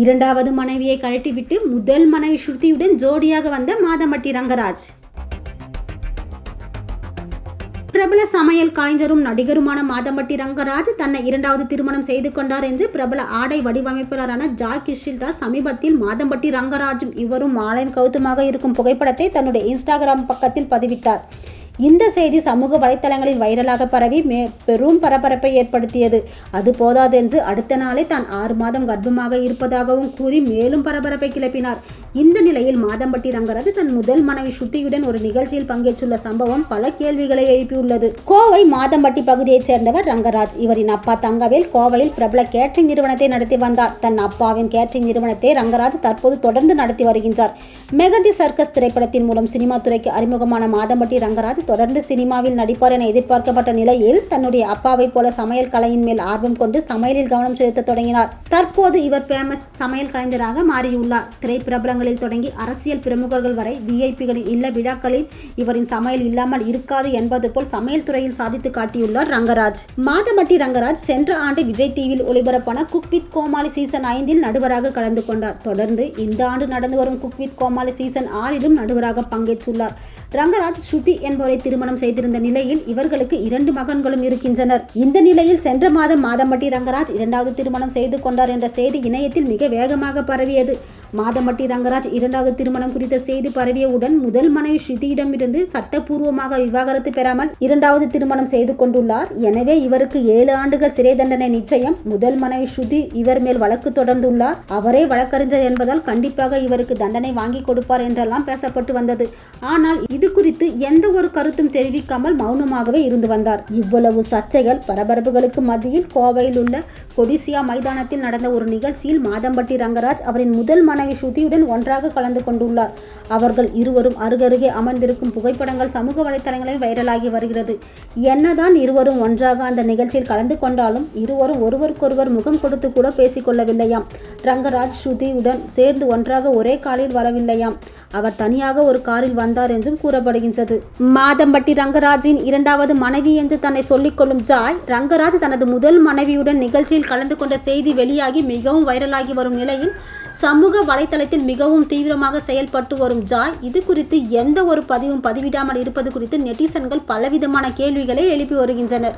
இரண்டாவது மனைவியை கழட்டிவிட்டு முதல் மனைவி ஸ்ருதியுடன் ஜோடியாக வந்த மாதம்பட்டி ரங்கராஜ். பிரபல சமையல் கலைஞரும் நடிகருமான மாதம்பட்டி ரங்கராஜ் தன்னை இரண்டாவது திருமணம் செய்து கொண்டார் என்று பிரபல ஆடை வடிவமைப்பாளரான ஜாய் கிஷில்டா சமீபத்தில் மாதம்பட்டி ரங்கராஜும் இவரும் மாலையும் கௌதமாக இருக்கும் புகைப்படத்தை தன்னுடைய இன்ஸ்டாகிராம் பக்கத்தில் பதிவிட்டார். இந்த செய்தி சமூக வலைத்தளங்களில் வைரலாக பரவி பெரும் பரபரப்பை ஏற்படுத்தியது. அது போதாதென்று அடுத்த நாளே தான் 6 மாதம் கர்ப்பமாக இருப்பதாகவும் கூறி மேலும் பரபரப்பை கிளப்பினார். இந்த நிலையில் மாதம்பட்டி ரங்கராஜ் தன் முதல் மனைவி ஸ்ருதியுடன் ஒரு நிகழ்ச்சியில் பங்கேற்றுள்ள சம்பவம் பல கேள்விகளை எழுப்பியுள்ளது. கோவை மாதம்பட்டி பகுதியைச் சேர்ந்தவர் ரங்கராஜ். இவரின் அப்பா தங்கவேல் கோவையில் பிரபல கேட்டரிங் நிறுவனத்தை நடத்தி வந்தார். தன் அப்பாவின் கேட்டரிங் நிறுவனத்தை ரங்கராஜ் தற்போது தொடர்ந்து நடத்தி வருகின்றார். மெகந்தி சர்க்கஸ் திரைப்படத்தின் மூலம் சினிமா துறைக்கு அறிமுகமான மாதம்பட்டி ரங்கராஜ் தொடர்ந்து சினிமாவில் நடிப்பார் என எதிர்பார்க்கப்பட்ட நிலையில் தன்னுடைய அப்பாவை போல சமையல் கலையின் மேல் ஆர்வம் கொண்டு சமையலில் கவனம் செலுத்த தொடங்கினார். தற்போது இவர் ஃபேமஸ் சமையல் கலைஞராக மாறியுள்ளார். திரைப்பிரபலங்களில் தொடங்கி அரசியல் பிரமுகர்கள் வரை விஐபிகளின் இல்ல விழாக்களில் இவரின் சமையல் இல்லாமல் இருக்காது என்பது போல் சமையல் துறையில் சாதித்து காட்டியுள்ளார் ரங்கராஜ். மாதம்பட்டி ரங்கராஜ் சென்ற ஆண்டு விஜய் டிவியில் ஒளிபரப்பான குக் வித் கோமாளி சீசன் 5 நடுவராக கலந்து கொண்டார். தொடர்ந்து இந்த ஆண்டு நடந்து வரும் குக் வித் கோமாளி சீசன் 6 நடுவராக பங்கேற்றுள்ளார். ரங்கராஜ் ஸ்ருதி என்பவரை திருமணம் செய்திருந்த நிலையில் இவர்களுக்கு 2 மகன்களும் இருக்கின்றனர். இந்த நிலையில் சென்ற மாதம் மாதம்பட்டி ரங்கராஜ் இரண்டாவது திருமணம் செய்து கொண்டார் என்ற செய்தி இணையத்தில் மிக வேகமாக பரவியது. மாதம்பட்டி ரங்கராஜ் இரண்டாவது திருமணம் குறித்த செய்தி பரவியவுடன் முதல் மனைவி ஸ்ருதியிடமிருந்து சட்டப்பூர்வமாக விவாகரத்து பெறாமல் இரண்டாவது திருமணம் செய்து கொண்டுள்ளார். எனவே இவருக்கு 7 ஆண்டுகள் சிறை தண்டனை நிச்சயம். முதல் மனைவி ஸ்ருதி இவர் மேல் வழக்கு தொடர்ந்துள்ளார். அவரே வழக்கறிஞர் என்பதால் கண்டிப்பாக இவருக்கு தண்டனை வாங்கி கொடுப்பார் என்றெல்லாம் பேசப்பட்டு வந்தது. ஆனால் இது குறித்து எந்த ஒரு கருத்தும் தெரிவிக்காமல் மௌனமாகவே இருந்து வந்தார். இவ்வளவு சர்ச்சைகள் பரபரப்புகளுக்கு மத்தியில் கோவையில் உள்ள கொடிசியா மைதானத்தில் நடந்த ஒரு நிகழ்ச்சியில் மாதம்பட்டி ரங்கராஜ் அவரின் முதல் மனைவி ஸ்ருதியுடன் ஒன்றாக கலந்து கொண்டுள்ளார். அவர்கள் இருவரும் அருகருகே அமர்ந்திருக்கும் புகைப்படங்கள் சமூக வலைத்தளங்களில் வைரலாகி வருகிறது. என்னதான் இருவரும் ஒன்றாக அந்த நிகழ்ச்சியில் கலந்து கொண்டாலும் இருவரும் ஒருவருக்கொருவர் முகம் கொடுத்து கூட பேசிக்கொள்ளவில்லையாம். ரங்கராஜ் ஸ்ருதியுடன் சேர்ந்து ஒன்றாக ஒரே காரில் வரவில்லையாம். அவர் தனியாக ஒரு காரில் வந்தார் என்றும் கூறப்படுகின்றது. மாதம்பட்டி ரங்கராஜின் இரண்டாவது மனைவி என்று தன்னை சொல்லிக் கொள்ளும் ஜாய் ரங்கராஜ் தனது முதல் மனைவியுடன் நிகழ்ச்சியில் கலந்து கொண்ட செய்தி வெளியாகி மிகவும் வைரலாகி வரும் நிலையில் சமூக வலைத்தளத்தில் மிகவும் தீவிரமாக செயல்பட்டு வரும் ஜாய் இது குறித்து எந்த ஒரு பதிவும் பதிவிடாமல் இருப்பது குறித்து நெட்டிசன்கள் பலவிதமான கேள்விகளை எழுப்பி வருகின்றனர்.